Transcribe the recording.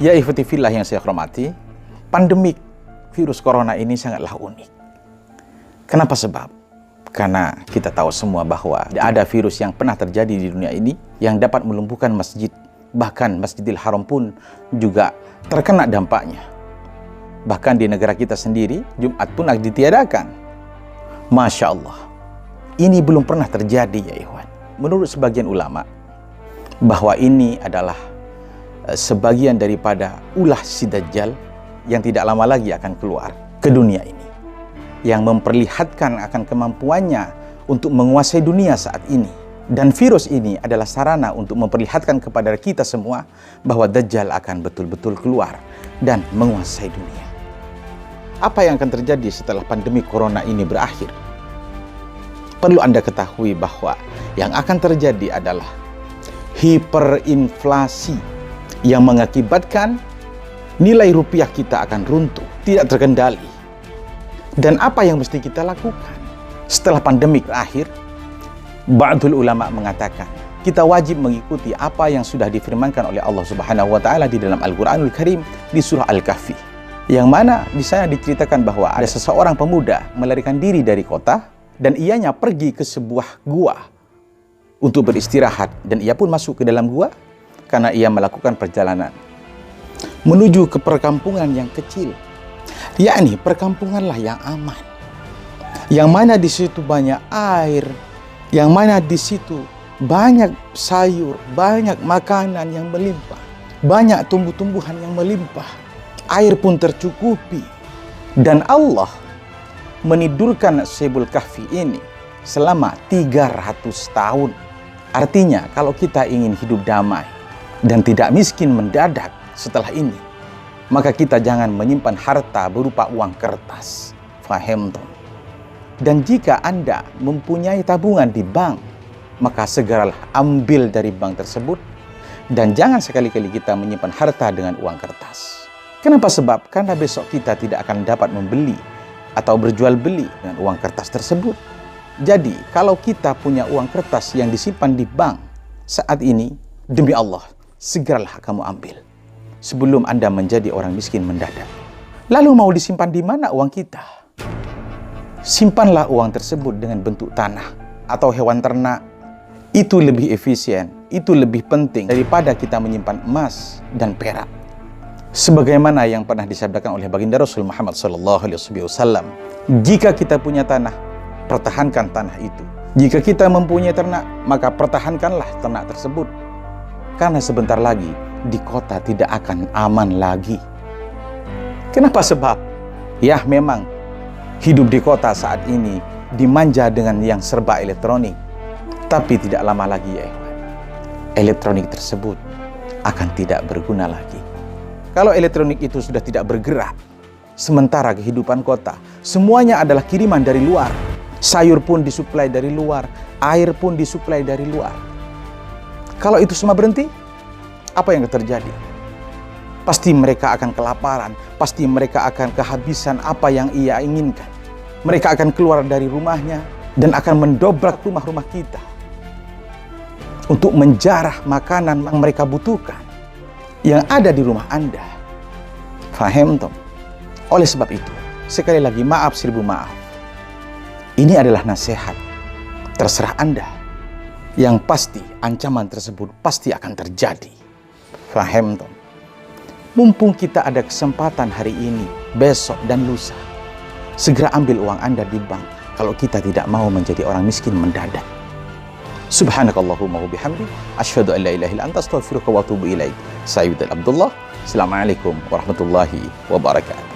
Ya ikhwati fillah yang saya hormati, pandemik virus corona ini sangatlah unik. Kenapa sebab? Karena kita tahu semua bahwa ada virus yang pernah terjadi di dunia ini yang dapat melumpuhkan masjid. Bahkan Masjidil Haram pun juga terkena dampaknya. Bahkan di negara kita sendiri, Jumat pun ditiadakan. Masya Allah. Ini belum pernah terjadi ya ikhwan. Menurut sebagian ulama, bahwa ini adalah sebagian daripada ulah si Dajjal yang tidak lama lagi akan keluar ke dunia ini, yang memperlihatkan akan kemampuannya untuk menguasai dunia saat ini. Dan virus ini adalah sarana untuk memperlihatkan kepada kita semua bahwa Dajjal akan betul-betul keluar dan menguasai dunia. Apa yang akan terjadi setelah pandemi corona ini berakhir? Perlu Anda ketahui bahwa yang akan terjadi adalah hiperinflasi yang mengakibatkan nilai rupiah kita akan runtuh, tidak terkendali. Dan apa yang mesti kita lakukan setelah pandemi berakhir? Ba'dul ulama mengatakan kita wajib mengikuti apa yang sudah difirmankan oleh Allah Subhanahu wa taala di dalam Al-Qur'anul Karim di surah Al-Kahfi, yang mana di sana diceritakan bahwa ada seseorang pemuda melarikan diri dari kota dan ianya pergi ke sebuah gua untuk beristirahat, dan ia pun masuk ke dalam gua karena ia melakukan perjalanan menuju ke perkampungan yang kecil, yakni perkampunganlah yang aman, yang mana di situ banyak air, yang mana di situ banyak sayur, banyak makanan yang melimpah, banyak tumbuh-tumbuhan yang melimpah, air pun tercukupi. Dan Allah menidurkan Ashabul Kahfi ini selama 300 tahun. Artinya kalau kita ingin hidup damai dan tidak miskin mendadak setelah ini, maka kita jangan menyimpan harta berupa uang kertas. Faham toh? Dan jika Anda mempunyai tabungan di bank, maka segeralah ambil dari bank tersebut. Dan jangan sekali-kali kita menyimpan harta dengan uang kertas. Kenapa? Sebab karena besok kita tidak akan dapat membeli atau berjual beli dengan uang kertas tersebut. Jadi kalau kita punya uang kertas yang disimpan di bank saat ini, demi Allah, segeralah kamu ambil sebelum Anda menjadi orang miskin mendadak. Lalu mau disimpan di mana uang kita? Simpanlah uang tersebut dengan bentuk tanah atau hewan ternak. Itu lebih efisien, itu lebih penting daripada kita menyimpan emas dan perak. Sebagaimana yang pernah disabdakan oleh baginda Rasul Muhammad SAW, jika kita punya tanah, pertahankan tanah itu. Jika kita mempunyai ternak, maka pertahankanlah ternak tersebut. Karena sebentar lagi di kota tidak akan aman lagi. Kenapa? Sebab ya memang hidup di kota saat ini dimanja dengan yang serba elektronik. Tapi tidak lama lagi ya, elektronik tersebut akan tidak berguna lagi. Kalau elektronik itu sudah tidak bergerak, sementara kehidupan kota semuanya adalah kiriman dari luar. Sayur pun disuplai dari luar, air pun disuplai dari luar. Kalau itu semua berhenti, apa yang akan terjadi? Pasti mereka akan kelaparan, pasti mereka akan kehabisan apa yang ia inginkan. Mereka akan keluar dari rumahnya dan akan mendobrak rumah-rumah kita untuk menjarah makanan yang mereka butuhkan yang ada di rumah Anda. Faham toh? Oleh sebab itu, sekali lagi maaf seribu maaf. Ini adalah nasihat. Terserah Anda. Yang pasti ancaman tersebut pasti akan terjadi. Faham toh? Mumpung kita ada kesempatan hari ini, besok dan lusa, segera ambil uang Anda di bank kalau kita tidak mau menjadi orang miskin mendadak. Subhanakallahumma wa bihamdik, asyhadu an la ilaha illa anta, astaghfiruka wa atubu ilaik. Sayyidul Abdullah. Assalamualaikum warahmatullahi wabarakatuh.